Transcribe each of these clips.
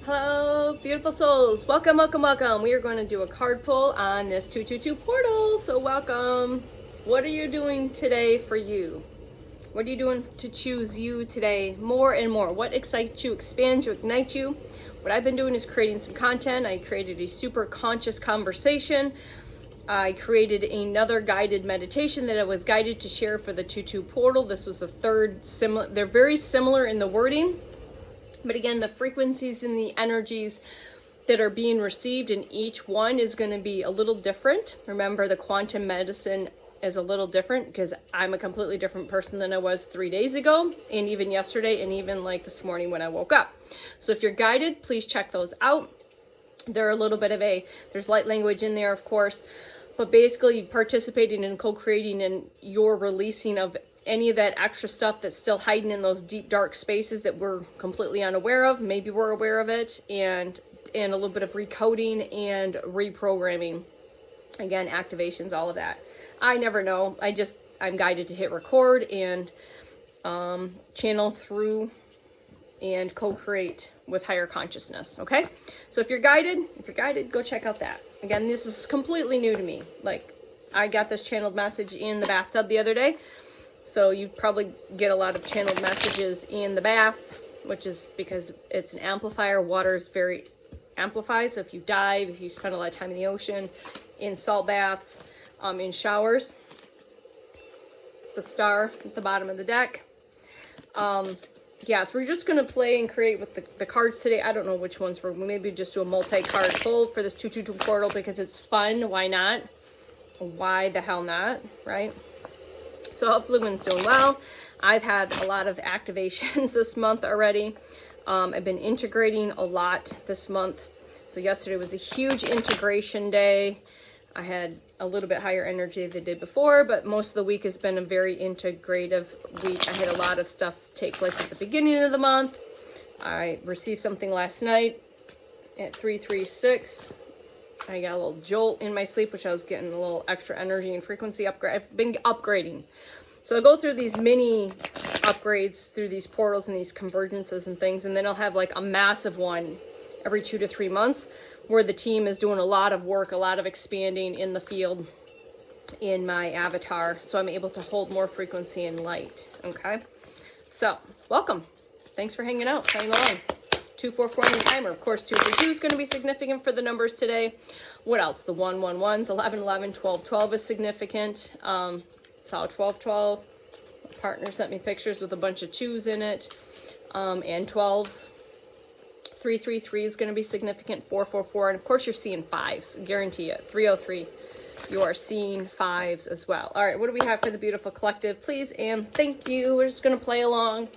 Hello, beautiful souls. Welcome, welcome, welcome. We are going to do a card pull on this 222 portal. So welcome. What are you doing today for you? What are you doing to choose you today more and more? What excites you, expands you, ignites you? What I've been doing is creating some content. I created a super conscious conversation. I created another guided meditation that I was guided to share for the 222 portal. This was the third similar. They're very similar in the wording. But again, the frequencies and the energies that are being received in each one is going to be a little different. Remember, the quantum medicine is a little different because I'm a completely different person than I was 3 days ago, and even yesterday, and even like this morning when I woke up. So if you're guided, please check those out. They're a little bit of there's light language in there, of course, but basically participating in co-creating and your releasing of any of that extra stuff that's still hiding in those deep, dark spaces that we're completely unaware of. Maybe we're aware of it, and a little bit of recoding and reprogramming. Again, activations, all of that. I never know. I'm guided to hit record and channel through and co-create with higher consciousness. Okay, so if you're guided, go check out that. Again, this is completely new to me. Like, I got this channeled message in the bathtub the other day. So you probably get a lot of channeled messages in the bath, which is because it's an amplifier. Water is very amplified. So if you dive, if you spend a lot of time in the ocean, in salt baths, in showers, the star at the bottom of the deck. Yeah, so we're just going to play and create with the cards today. I don't know which ones we'll maybe just do a multi-card pull for this 222 portal because it's fun. Why not? Why the hell not, right? So hopefully everyone's doing well. I've had a lot of activations this month already. I've been integrating a lot this month. So yesterday was a huge integration day. I had a little bit higher energy than I did before, but most of the week has been a very integrative week. I had a lot of stuff take place at the beginning of the month. I received something last night at 336. I got a little jolt in my sleep, which I was getting a little extra energy and frequency upgrade. I've been upgrading. So I go through these mini upgrades through these portals and these convergences and things, and then I'll have like a massive one every 2 to 3 months where the team is doing a lot of work, a lot of expanding in the field in my avatar. So I'm able to hold more frequency and light. Okay. So welcome. Thanks for hanging out, playing along. 244 on the timer. Of course, 232 is going to be significant for the numbers today. What else? The 111s, 1111, 1212 is significant. Saw 1212. My partner sent me pictures with a bunch of 2s in it, and 12s. 333 is going to be significant. 444, and of course you're seeing 5s. Guarantee it. 303. You are seeing 5s as well. All right, what do we have for the beautiful collective? Please and thank you. We're just going to play along.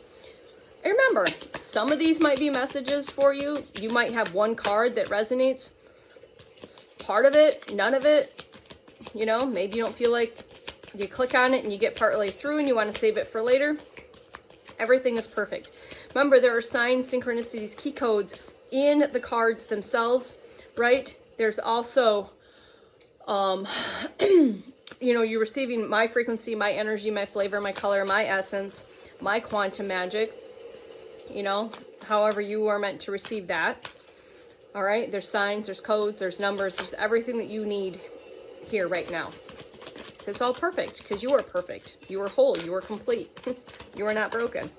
And remember, some of these might be messages for you. You might have one card that resonates. Part of it, none of it. You know, maybe you don't feel like you click on it and you get partway through and you want to save it for later. Everything is perfect. Remember, there are signs, synchronicities, key codes in the cards themselves, right? There's also, you know, you're receiving my frequency, my energy, my flavor, my color, my essence, my quantum magic. You know, however you are meant to receive that. All right, there's signs, there's codes, there's numbers, there's everything that you need here right now. So it's all perfect because you are perfect. You are whole. You are complete. You are not broken.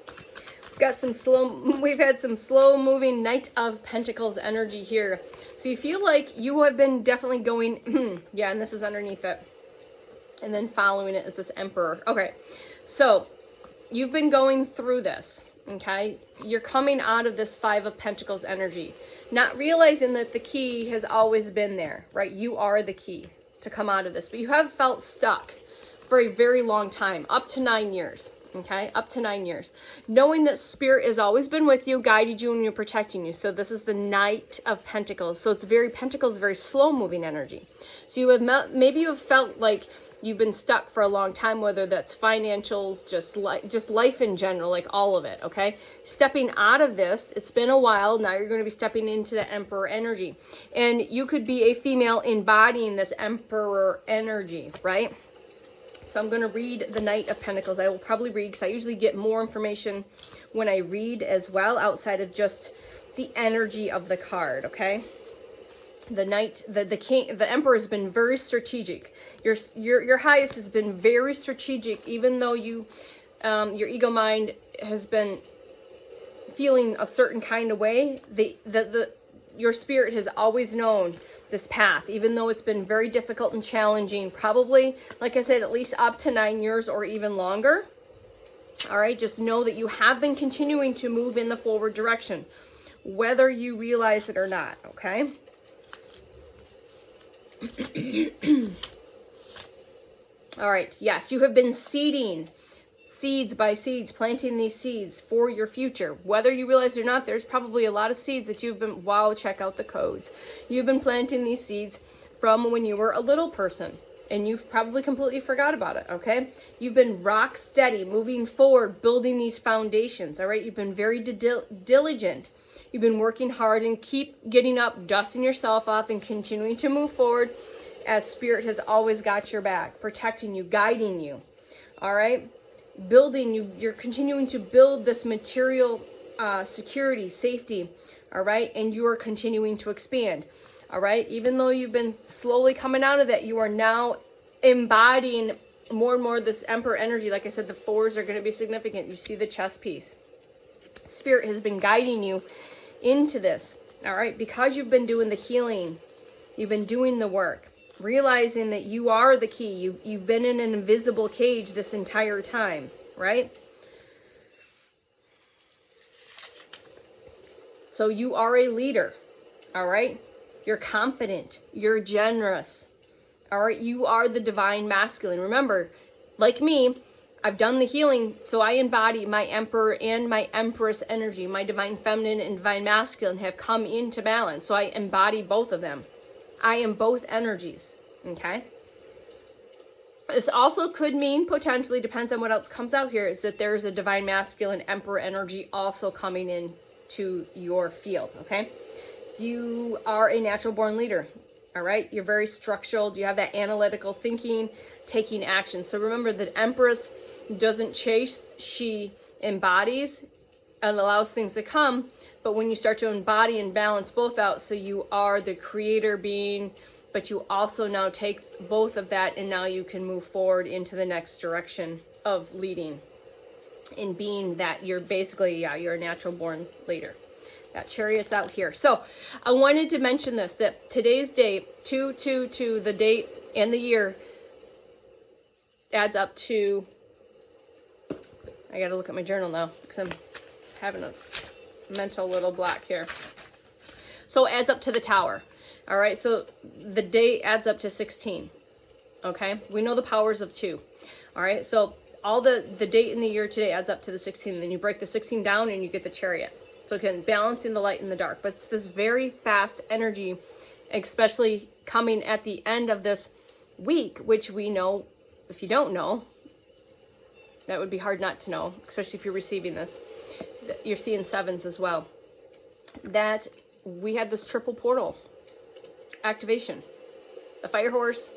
We've had some slow moving Knight of Pentacles energy here. So you feel like you have been definitely going, yeah, and this is underneath it. And then following it is this Emperor. Okay, so you've been going through this. Okay, you're coming out of this 5 of Pentacles energy, not realizing that the key has always been there, right? You are the key to come out of this, but you have felt stuck for a very long time, up to 9 years. Okay, up to 9 years, knowing that Spirit has always been with you, guided you, and you're protecting you. So this is the Knight of Pentacles. So it's Pentacles, very slow moving energy. So you have maybe you have felt like you've been stuck for a long time, whether that's financials, just life in general, like all of it. Okay, stepping out of this, it's been a while. Now you're going to be stepping into the Emperor energy, and you could be a female embodying this Emperor energy, right? So I'm going to read the Knight of Pentacles. I will probably read because I usually get more information when I read as well, outside of just the energy of the card, okay? The Knight, the King, the Emperor has been very strategic. Your highest has been very strategic, even though you, your ego mind has been feeling a certain kind of way. Your spirit has always known this path, even though it's been very difficult and challenging. Probably, like I said, at least up to 9 years or even longer. All right, just know that you have been continuing to move in the forward direction, whether you realize it or not, okay? All right, yes, you have been seeding, seeds by seeds, planting these seeds for your future. Whether you realize it or not, there's probably a lot of seeds that you've been, wow, check out the codes. You've been planting these seeds from when you were a little person, and you've probably completely forgot about it, okay? You've been rock steady, moving forward, building these foundations, all right? You've been very diligent. You've been working hard and keep getting up, dusting yourself off, and continuing to move forward as Spirit has always got your back, protecting you, guiding you, all right? Building you, you're continuing to build this material security, safety, all right? And you are continuing to expand, all right? Even though you've been slowly coming out of that, you are now embodying more and more this Emperor energy. Like I said, the 4s are going to be significant. You see the chess piece. Spirit has been guiding you into this, all right? Because you've been doing the healing, you've been doing the work, realizing that you are the key. You've been in an invisible cage this entire time, right? So you are a leader, all right? You're confident, you're generous, all right? You are the divine masculine. Remember, like me, I've done the healing, so I embody my Emperor and my Empress energy. My divine feminine and divine masculine have come into balance, so I embody both of them. I am both energies, okay? This also could mean, potentially, depends on what else comes out here, is that there's a divine masculine Emperor energy also coming in to your field, okay? You are a natural born leader, all right? You're very structured. You have that analytical thinking, taking action. So remember that Empress doesn't chase, she embodies and allows things to come. But when you start to embody and balance both out, so you are the creator being, but you also now take both of that, and now you can move forward into the next direction of leading and being that you're basically, yeah, you're a natural born leader. That Chariot's out here. So I wanted to mention this, that today's date, 2/2/2, the date and the year adds up to, I got to look at my journal now because I'm having a mental little block here. So it adds up to the Tower. All right, so the date adds up to 16. Okay, we know the powers of 2. All right, so all the date and the year today adds up to the 16. Then you break the 16 down and you get the Chariot. So again, balancing the light and the dark. But it's this very fast energy, especially coming at the end of this week, which we know, if you don't know, that would be hard not to know, especially if you're receiving this. You're seeing 7s as well. That we had this triple portal activation. The Fire Horse,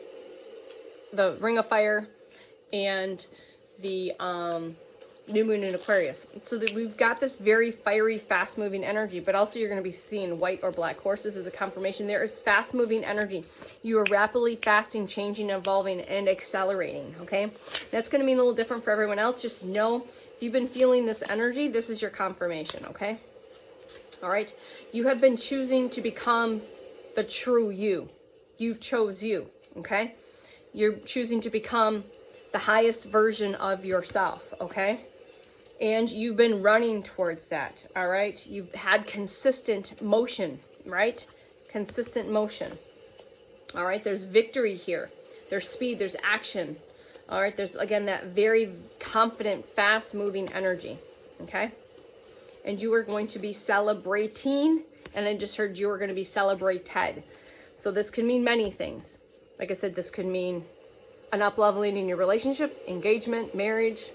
the Ring of Fire, and the New Moon in Aquarius. So that we've got this very fiery, fast-moving energy, but also you're going to be seeing white or black horses as a confirmation. There is fast-moving energy. You are rapidly fasting, changing, evolving, and accelerating, okay? That's going to mean a little different for everyone else. Just know, if you've been feeling this energy, this is your confirmation, okay? All right? You have been choosing to become the true you. You chose you, okay? You're choosing to become the highest version of yourself, okay? And you've been running towards that, all right? You've had consistent motion, right? Consistent motion, all right? There's victory here. There's speed, there's action, all right? There's, again, that very confident, fast-moving energy, okay? And you are going to be celebrating, and I just heard you are going to be celebrated. So this could mean many things. Like I said, this could mean an up-leveling in your relationship, engagement, marriage,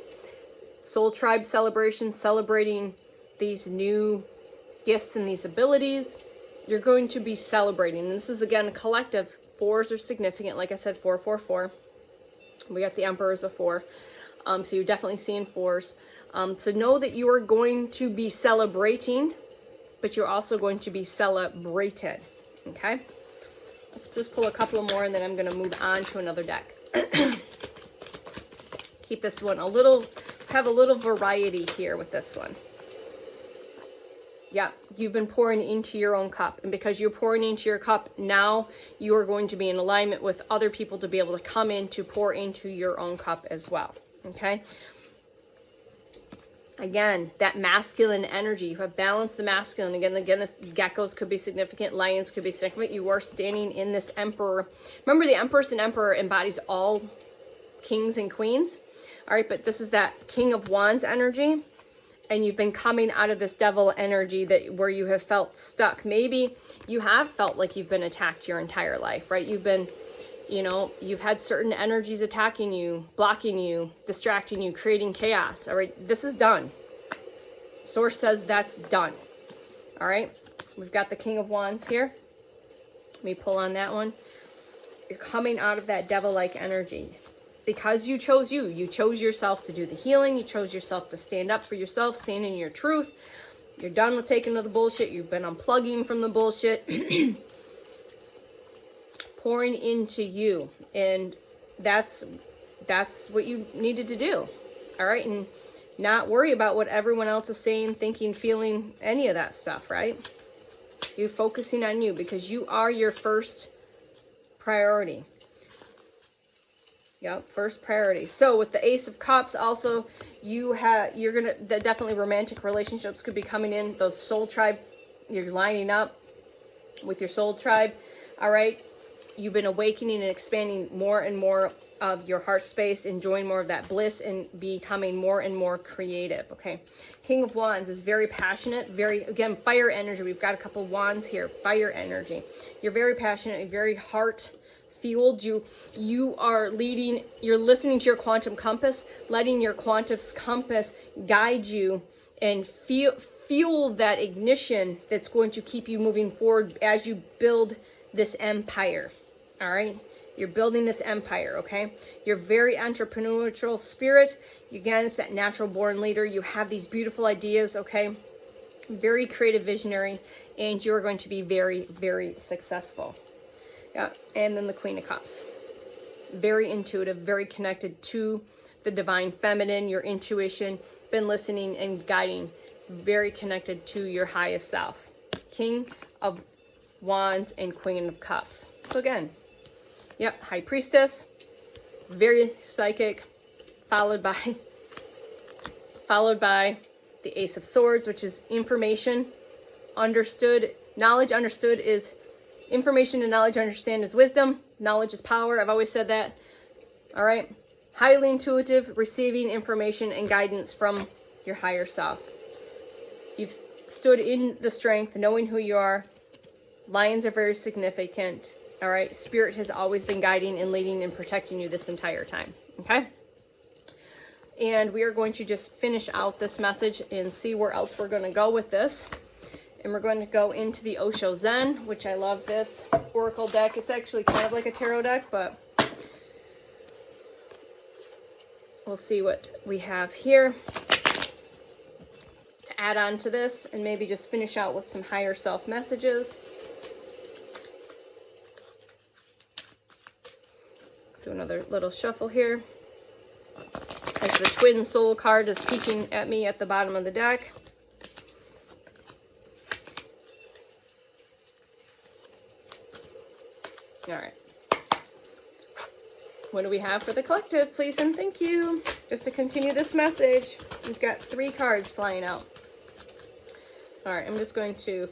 soul tribe celebration, celebrating these new gifts and these abilities. You're going to be celebrating. And this is, again, collective. 4s are significant. Like I said, 444. We got the Emperor as a 4. So you're definitely seeing 4s. So know that you are going to be celebrating but you're also going to be celebrated. Okay, let's just pull a couple more and then I'm going to move on to another deck. Keep this one have a little variety here with this one. Yeah, you've been pouring into your own cup, and because you're pouring into your cup, now you are going to be in alignment with other people to be able to come in to pour into your own cup as well. Okay, again, that masculine energy, you have balanced the masculine. Again, this geckos could be significant, lions could be significant. You are standing in this emperor. Remember, the empress and emperor embodies all kings and queens. All right, but this is that King of Wands energy. And you've been coming out of this devil energy where you have felt stuck. Maybe you have felt like you've been attacked your entire life, right? You've been, you've had certain energies attacking you, blocking you, distracting you, creating chaos. All right, this is done. Source says that's done. All right, we've got the King of Wands here. Let me pull on that one. You're coming out of that devil-like energy. Because you chose yourself to do the healing. You chose yourself to stand up for yourself, stand in your truth. You're done with taking to the bullshit. You've been unplugging from the bullshit. Pouring into you. And that's what you needed to do. All right? And not worry about what everyone else is saying, thinking, feeling, any of that stuff, right? You're focusing on you because you are your first priority. Yep, first priority. So with the Ace of Cups, also definitely romantic relationships could be coming in. Those soul tribe, you're lining up with your soul tribe. All right, you've been awakening and expanding more and more of your heart space, enjoying more of that bliss and becoming more and more creative. Okay, King of Wands is very passionate, again, fire energy. We've got a couple wands here, fire energy. You're very passionate, very heart fueled. You are leading, you're listening to your quantum compass, letting your quantum compass guide you and fuel that ignition that's going to keep you moving forward as you build this empire. All right, you're building this empire. Okay, you're very entrepreneurial spirit. Again, it's that natural born leader. You have these beautiful ideas. Okay, very creative visionary, and you're going to be very, very successful. Yeah, and then the Queen of Cups. Very intuitive, very connected to the divine feminine, your intuition, been listening and guiding, very connected to your highest self. King of Wands and Queen of Cups. So again, yep, High Priestess, very psychic, followed by the Ace of Swords, which is information understood. Knowledge understood is information, and knowledge understand is wisdom. Knowledge is power. I've always said that. All right. Highly intuitive, receiving information and guidance from your higher self. You've stood in the strength, knowing who you are. Lions are very significant. All right. Spirit has always been guiding and leading and protecting you this entire time. Okay. And we are going to just finish out this message and see where else we're going to go with this. And we're going to go into the Osho Zen, which I love this oracle deck. It's actually kind of like a tarot deck, but we'll see what we have here to add on to this and maybe just finish out with some higher self messages. Do another little shuffle here. As the Twin Soul card is peeking at me at the bottom of the deck. All right. What do we have for the collective, please and thank you? Just to continue this message, we've got 3 cards flying out. All right, I'm just going to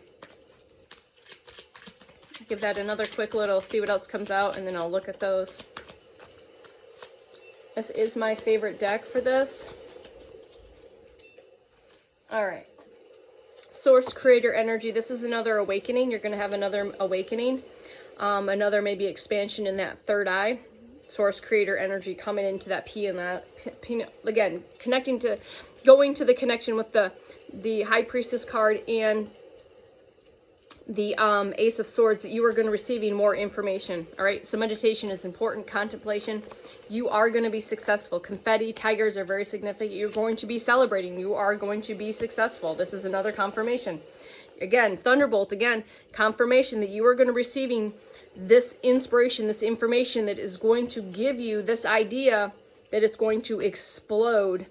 give that another quick little, see what else comes out, and then I'll look at those. This is my favorite deck for this. All right. Source Creator Energy. This is another awakening. You're going to have another awakening. Another maybe expansion in that third eye. Source Creator Energy coming into that P and that P, again, going to the connection with the High Priestess card and the Ace of Swords, that you are going to receiving more information. All right, so meditation is important, contemplation. You are going to be successful. Confetti, tigers are very significant. You're going to be celebrating. You are going to be successful. This is another confirmation. Again, thunderbolt, again, confirmation that you are going to receiving this inspiration, this information that is going to give you this idea that it's going to explode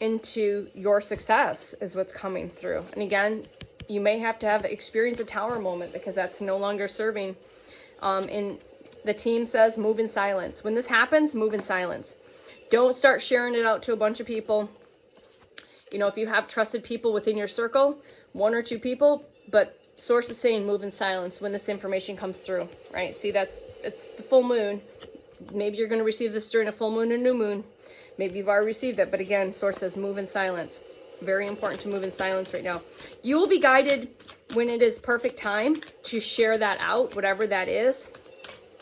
into your success is what's coming through. And again, you may have to have experience a tower moment because that's no longer serving. And the team says move in silence. When this happens, move in silence. Don't start sharing it out to a bunch of people. You know, if you have trusted people within your circle, 1 or 2 people, but source is saying move in silence when this information comes through, right? See, it's the full moon. Maybe you're going to receive this during a full moon or new moon. Maybe you've already received it, but again, source says move in silence. Very important to move in silence right now. You will be guided when it is perfect time to share that out, whatever that is,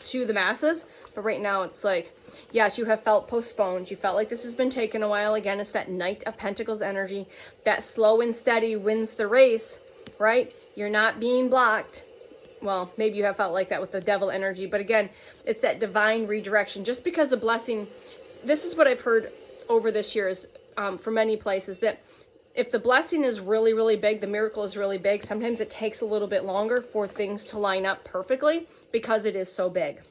to the masses. But right now it's like, yes, you have felt postponed. You felt like this has been taken a while. Again, it's that Knight of Pentacles energy. That slow and steady wins the race, right? You're not being blocked. Well, maybe you have felt like that with the devil energy. But again, it's that divine redirection. Just because the blessing, this is what I've heard over this year is from many places, that if the blessing is really, really big, the miracle is really big, sometimes it takes a little bit longer for things to line up perfectly because it is so big.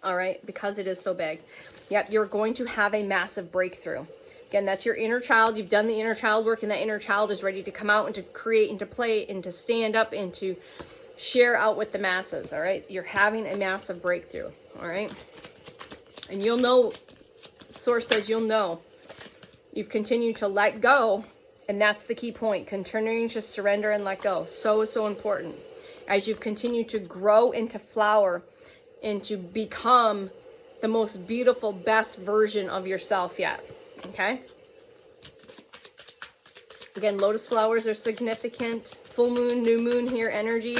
All right, because it is so big. Yep, you're going to have a massive breakthrough. Again, that's your inner child. You've done the inner child work, and that inner child is ready to come out and to create and to play and to stand up and to share out with the masses. All right, you're having a massive breakthrough. All right, and you'll know, source says you'll know. You've continued to let go, and that's the key point. Continuing to surrender and let go. So important. As you've continued to grow into flower and to become the most beautiful, best version of yourself yet. Okay? Again, lotus flowers are significant. Full moon, new moon here, energy.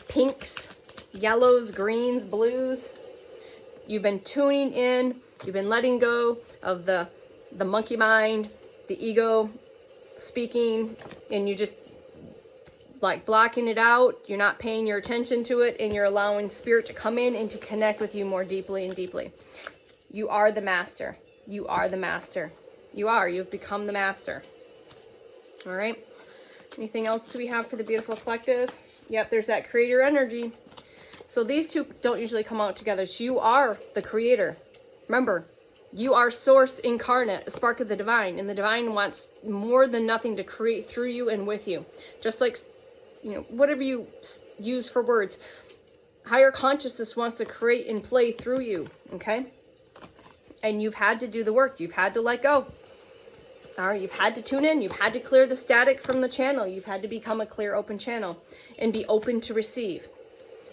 Pinks, yellows, greens, blues. You've been tuning in. You've been letting go of the monkey mind, the ego speaking, and you just like blocking it out. You're not paying your attention to it, and you're allowing spirit to come in and to connect with you more deeply and deeply. You are the master. You are the master. You've become the master. All right. Anything else do we have for the beautiful collective? Yep, there's that creator energy. So these two don't usually come out together. So you are the creator. Remember, you are source incarnate, a spark of the divine, and the divine wants more than nothing to create through you and with you. Just like, you know, whatever you use for words, higher consciousness wants to create and play through you, okay? And you've had to do the work. You've had to let go. All right, you've had to tune in. You've had to clear the static from the channel. You've had to become a clear, open channel and be open to receive.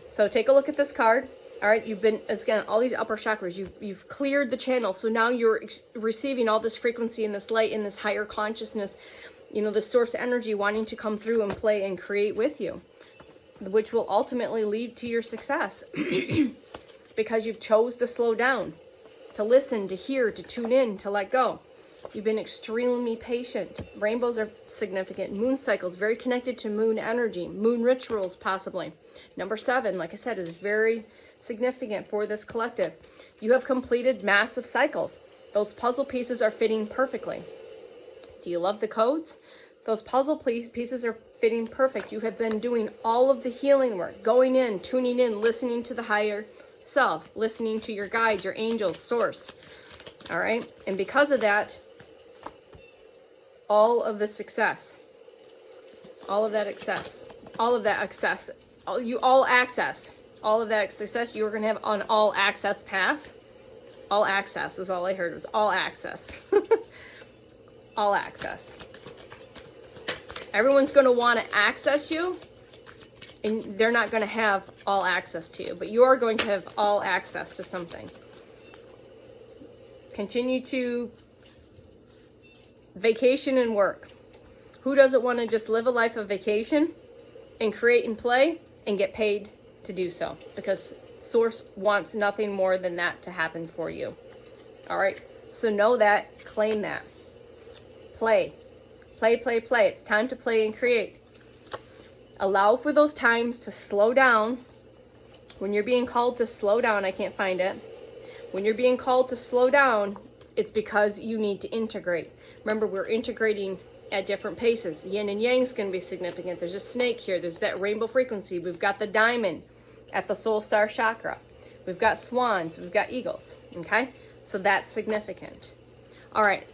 So take a look at this card. All right, you've been, again, all these upper chakras, you've cleared the channel. So now you're receiving all this frequency and this light and this higher consciousness, you know, the source energy wanting to come through and play and create with you, which will ultimately lead to your success because you've chose to slow down, to listen, to hear, to tune in, to let go. You've been extremely patient. Rainbows are significant. Moon cycles, very connected to moon energy. Moon rituals, possibly. Number 7, like I said, is very significant for this collective. You have completed massive cycles. Those puzzle pieces are fitting perfectly. Do you love the codes? Those puzzle pieces are fitting perfect. You have been doing all of the healing work, going in, tuning in, listening to the higher self, listening to your guides, your angels, source. All right? And because of that, all of the success, all of that access, all of that access, all access, all of that success, you're going to have on all access pass. All access is all I heard was all access. All access. Everyone's going to want to access you, and they're not going to have all access to you, but you are going to have all access to something. Continue to vacation and work. Who doesn't want to just live a life of vacation and create and play and get paid to do so? Because Source wants nothing more than that to happen for you. All right. So know that, claim that. Play. Play, play, play. It's time to play and create. Allow for those times to slow down. When you're being called to slow down, I can't find it. When you're being called to slow down, it's because you need to integrate. Remember, we're integrating at different paces. Yin and yang is going to be significant. There's a snake here. There's that rainbow frequency. We've got the diamond at the soul star chakra. We've got swans. We've got eagles. Okay? So that's significant. All right.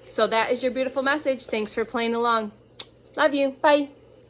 So that is your beautiful message. Thanks for playing along. Love you. Bye.